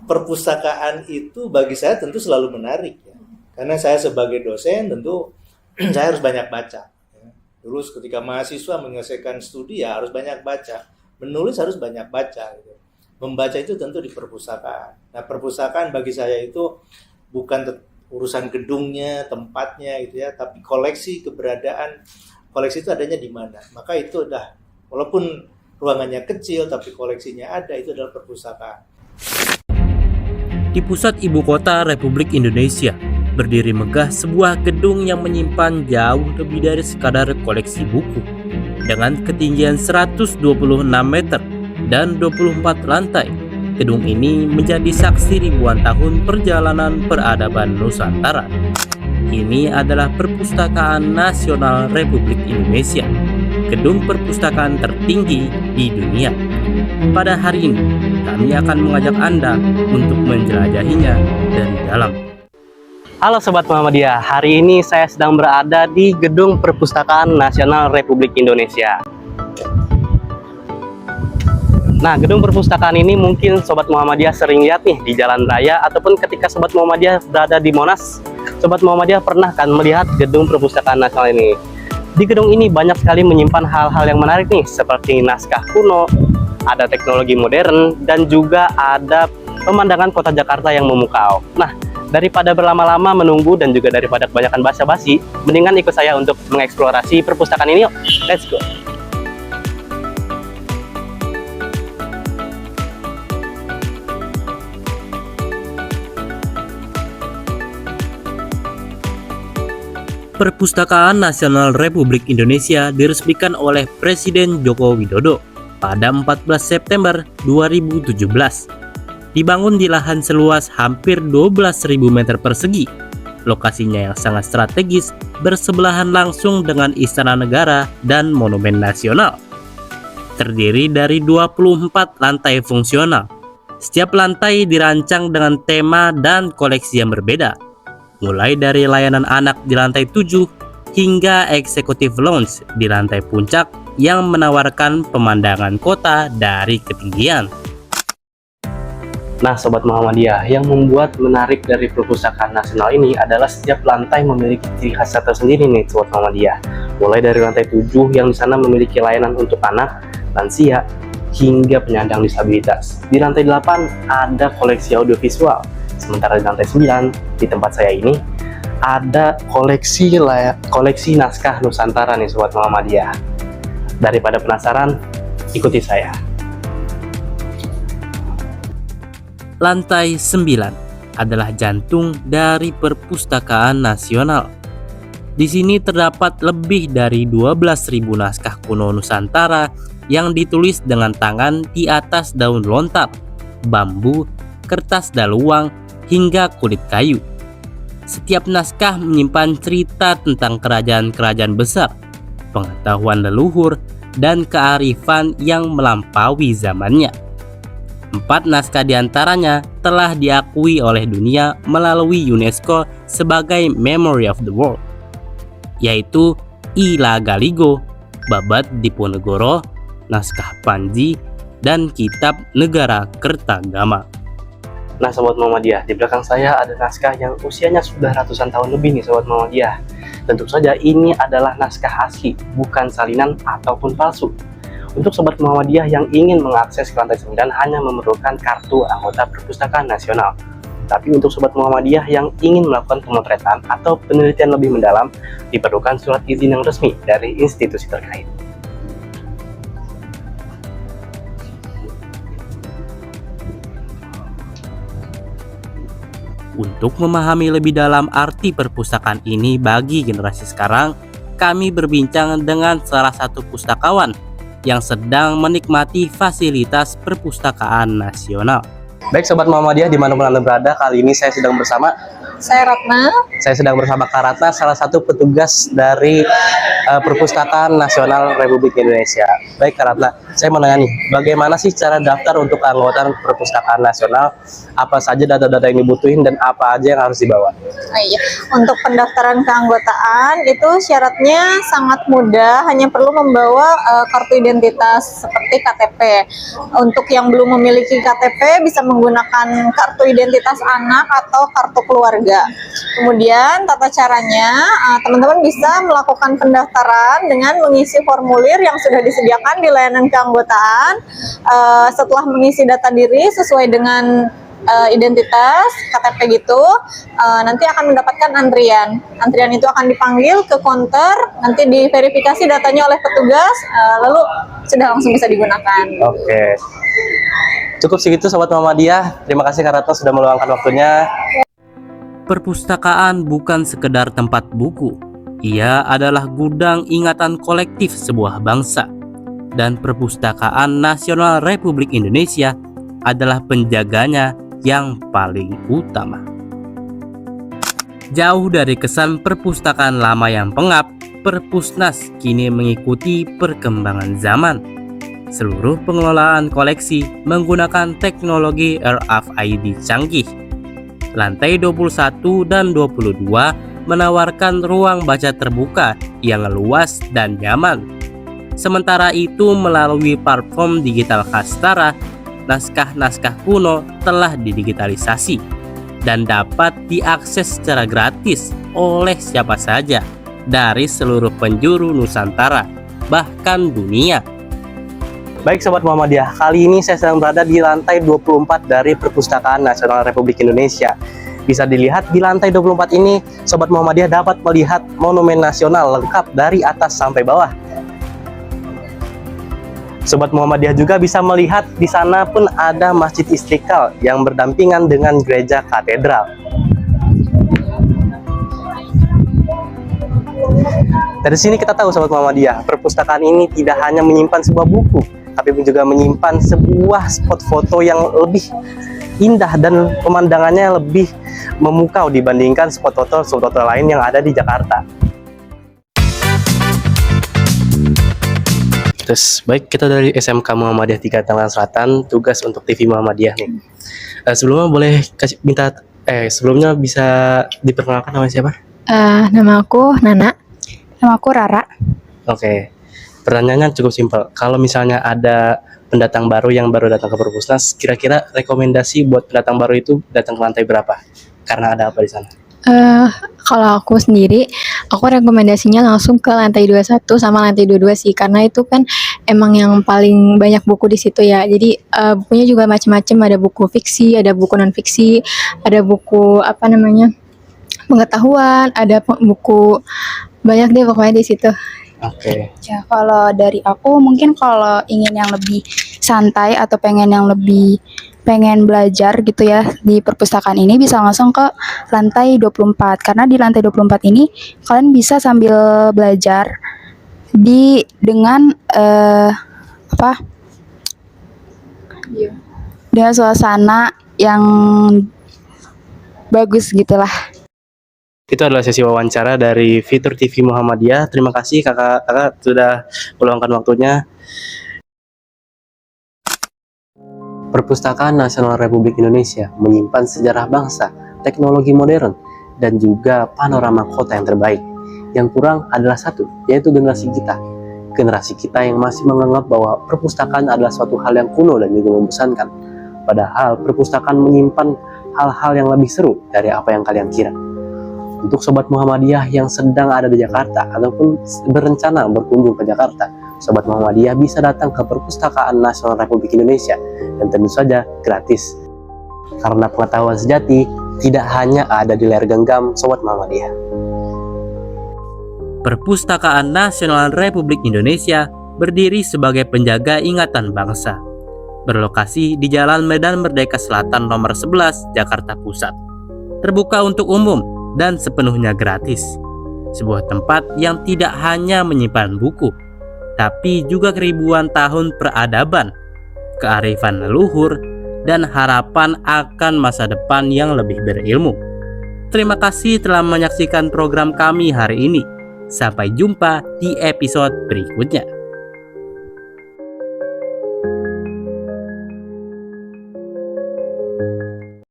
perpustakaan itu bagi saya tentu selalu menarik ya. Karena saya sebagai dosen tentu saya harus banyak baca. Ya. Dulu ketika mahasiswa menyelesaikan studi ya harus banyak baca. Menulis harus banyak baca. Gitu. Membaca itu tentu di perpustakaan. Nah perpustakaan bagi saya itu bukan urusan gedungnya, tempatnya gitu ya, tapi koleksi keberadaan koleksi itu adanya di mana. Maka itu udah walaupun ruangannya kecil tapi koleksinya ada, itu adalah perpustakaan. Di pusat ibu kota Republik Indonesia, berdiri megah sebuah gedung yang menyimpan jauh lebih dari sekadar koleksi buku. Dengan ketinggian 126 meter dan 24 lantai, gedung ini menjadi saksi ribuan tahun perjalanan peradaban Nusantara. Ini adalah Perpustakaan Nasional Republik Indonesia, gedung perpustakaan tertinggi di dunia. Pada hari ini, kami akan mengajak Anda untuk menjelajahinya dari dalam. Halo Sobat Muhammadiyah, hari ini saya sedang berada di Gedung Perpustakaan Nasional Republik Indonesia. Nah, gedung perpustakaan ini mungkin Sobat Muhammadiyah sering lihat nih di jalan raya, ataupun ketika Sobat Muhammadiyah berada di Monas, Sobat Muhammadiyah pernah kan melihat Gedung Perpustakaan Nasional ini. Di gedung ini banyak sekali menyimpan hal-hal yang menarik nih, seperti naskah kuno, ada teknologi modern, dan juga ada pemandangan kota Jakarta yang memukau. Nah, daripada berlama-lama menunggu dan juga daripada kebanyakan basa-basi, mendingan ikut saya untuk mengeksplorasi perpustakaan ini yuk. Let's go! Perpustakaan Nasional Republik Indonesia diresmikan oleh Presiden Joko Widodo pada 14 September 2017. Dibangun di lahan seluas hampir 12.000 meter persegi. Lokasinya yang sangat strategis bersebelahan langsung dengan Istana Negara dan Monumen Nasional. Terdiri dari 24 lantai fungsional. Setiap lantai dirancang dengan tema dan koleksi yang berbeda. Mulai dari layanan anak di lantai 7 hingga Executive Lounge di lantai puncak yang menawarkan pemandangan kota dari ketinggian. Nah Sobat Muhammadiyah, yang membuat menarik dari Perpustakaan Nasional ini adalah setiap lantai memiliki ciri khas tersendiri nih Sobat Muhammadiyah. Mulai dari lantai 7 yang di sana memiliki layanan untuk anak, lansia, hingga penyandang disabilitas. Di lantai 8 ada koleksi audiovisual. Sementara di lantai 9, di tempat saya ini, ada koleksi naskah Nusantara nih Sobat Muhammadiyah. Daripada penasaran, ikuti saya. Lantai 9 adalah jantung dari Perpustakaan Nasional. Di sini terdapat lebih dari 12.000 naskah kuno Nusantara yang ditulis dengan tangan di atas daun lontar, bambu, kertas daluang, hingga kulit kayu. Setiap naskah menyimpan cerita tentang kerajaan-kerajaan besar, pengetahuan leluhur, dan kearifan yang melampaui zamannya. 4 naskah diantaranya telah diakui oleh dunia melalui UNESCO sebagai Memory of the World, yaitu Ila Galigo, Babad Diponegoro, Naskah Panji, dan Kitab Negara Kertagama. Nah Sobat Muhammadiyah, di belakang saya ada naskah yang usianya sudah ratusan tahun lebih nih Sobat Muhammadiyah. Tentu saja ini adalah naskah asli, bukan salinan ataupun palsu. Untuk Sobat Muhammadiyah yang ingin mengakses ke lantai 9 hanya memerlukan kartu anggota Perpustakaan Nasional. Tapi untuk Sobat Muhammadiyah yang ingin melakukan pemotretan atau penelitian lebih mendalam, diperlukan surat izin yang resmi dari institusi terkait. Untuk memahami lebih dalam arti perpustakaan ini bagi generasi sekarang, kami berbincang dengan salah satu pustakawan yang sedang menikmati fasilitas Perpustakaan Nasional. Baik Sobat Muhammadiyah, dimanapun Anda berada, kali ini saya sedang bersama Ratna. Saya sedang bersama Kak Ratna, salah satu petugas dari Perpustakaan Nasional Republik Indonesia. Baik Kak Ratna, saya mau nanya nih, bagaimana sih cara daftar untuk keanggotaan Perpustakaan Nasional? Apa saja data-data yang dibutuhin dan apa aja yang harus dibawa? Iya. Untuk pendaftaran keanggotaan itu syaratnya sangat mudah, hanya perlu membawa kartu identitas seperti KTP. Untuk yang belum memiliki KTP bisa menggunakan kartu identitas anak atau kartu keluarga. Kemudian tata caranya, teman-teman bisa melakukan pendaftaran dengan mengisi formulir yang sudah disediakan di layanan keanggotaan. Setelah mengisi data diri sesuai dengan identitas KTP gitu, nanti akan mendapatkan antrian. Antrian itu akan dipanggil ke counter, nanti diverifikasi datanya oleh petugas, lalu sudah langsung bisa digunakan. Oke. Cukup segitu Sobat Muhammadiyah. Terima kasih Kak Ratno sudah meluangkan waktunya. Perpustakaan bukan sekedar tempat buku. Ia adalah gudang ingatan kolektif sebuah bangsa. Dan Perpustakaan Nasional Republik Indonesia adalah penjaganya yang paling utama. Jauh dari kesan perpustakaan lama yang pengap, Perpusnas kini mengikuti perkembangan zaman. Seluruh pengelolaan koleksi menggunakan teknologi RFID canggih. Lantai 21 dan 22 menawarkan ruang baca terbuka yang luas dan nyaman. Sementara itu, melalui platform digital Kastara, naskah-naskah kuno telah didigitalisasi dan dapat diakses secara gratis oleh siapa saja dari seluruh penjuru Nusantara, bahkan dunia. Baik Sobat Muhammadiyah, kali ini saya sedang berada di lantai 24 dari Perpustakaan Nasional Republik Indonesia. Bisa dilihat di lantai 24 ini, Sobat Muhammadiyah dapat melihat monumen nasional lengkap dari atas sampai bawah. Sobat Muhammadiyah juga bisa melihat di sana pun ada Masjid Istiqlal yang berdampingan dengan gereja katedral. Dari sini kita tahu Sobat Muhammadiyah, perpustakaan ini tidak hanya menyimpan sebuah buku, tapi juga menyimpan sebuah spot foto yang lebih indah dan pemandangannya lebih memukau dibandingkan spot foto lain yang ada di Jakarta. Terus, baik, kita dari SMK Muhammadiyah 3 Tangerang Selatan, tugas untuk TV Muhammadiyah nih. Sebelumnya bisa diperkenalkan nama siapa? Nama aku Nana. Nama aku Rara. Oke. Pertanyaannya cukup simpel. Kalau misalnya ada pendatang baru yang baru datang ke Perpusnas, kira-kira rekomendasi buat pendatang baru itu datang ke lantai berapa? Karena ada apa di sana? Kalau aku sendiri, aku rekomendasinya langsung ke lantai 21 sama lantai 22 sih, karena itu kan emang yang paling banyak buku di situ ya. Jadi bukunya juga macam-macam, ada buku fiksi, ada buku non fiksi, ada buku pengetahuan, ada buku banyak deh pokoknya di situ. Oke. Ya, kalau dari aku mungkin kalau ingin yang lebih santai atau pengen belajar gitu ya di perpustakaan ini, bisa langsung ke lantai 24, karena di lantai 24 ini kalian bisa sambil belajar dengan dengan suasana yang bagus gitulah. Itu adalah sesi wawancara dari Fitur TV Muhammadiyah. Terima kasih kakak sudah meluangkan waktunya. Perpustakaan Nasional Republik Indonesia menyimpan sejarah bangsa, teknologi modern, dan juga panorama kota yang terbaik. Yang kurang adalah satu, yaitu generasi kita. Generasi kita yang masih menganggap bahwa perpustakaan adalah suatu hal yang kuno dan juga membosankan. Padahal perpustakaan menyimpan hal-hal yang lebih seru dari apa yang kalian kira. Untuk Sobat Muhammadiyah yang sedang ada di Jakarta ataupun berencana berkunjung ke Jakarta, Sobat Muhammadiyah bisa datang ke Perpustakaan Nasional Republik Indonesia dan tentu saja gratis. Karena pengetahuan sejati tidak hanya ada di layar genggam Sobat Muhammadiyah. Perpustakaan Nasional Republik Indonesia berdiri sebagai penjaga ingatan bangsa. Berlokasi di Jalan Medan Merdeka Selatan nomor 11, Jakarta Pusat. Terbuka untuk umum dan sepenuhnya gratis. Sebuah tempat yang tidak hanya menyimpan buku, tapi juga ribuan tahun peradaban, kearifan leluhur, dan harapan akan masa depan yang lebih berilmu. Terima kasih telah menyaksikan program kami hari ini. Sampai jumpa di episode berikutnya.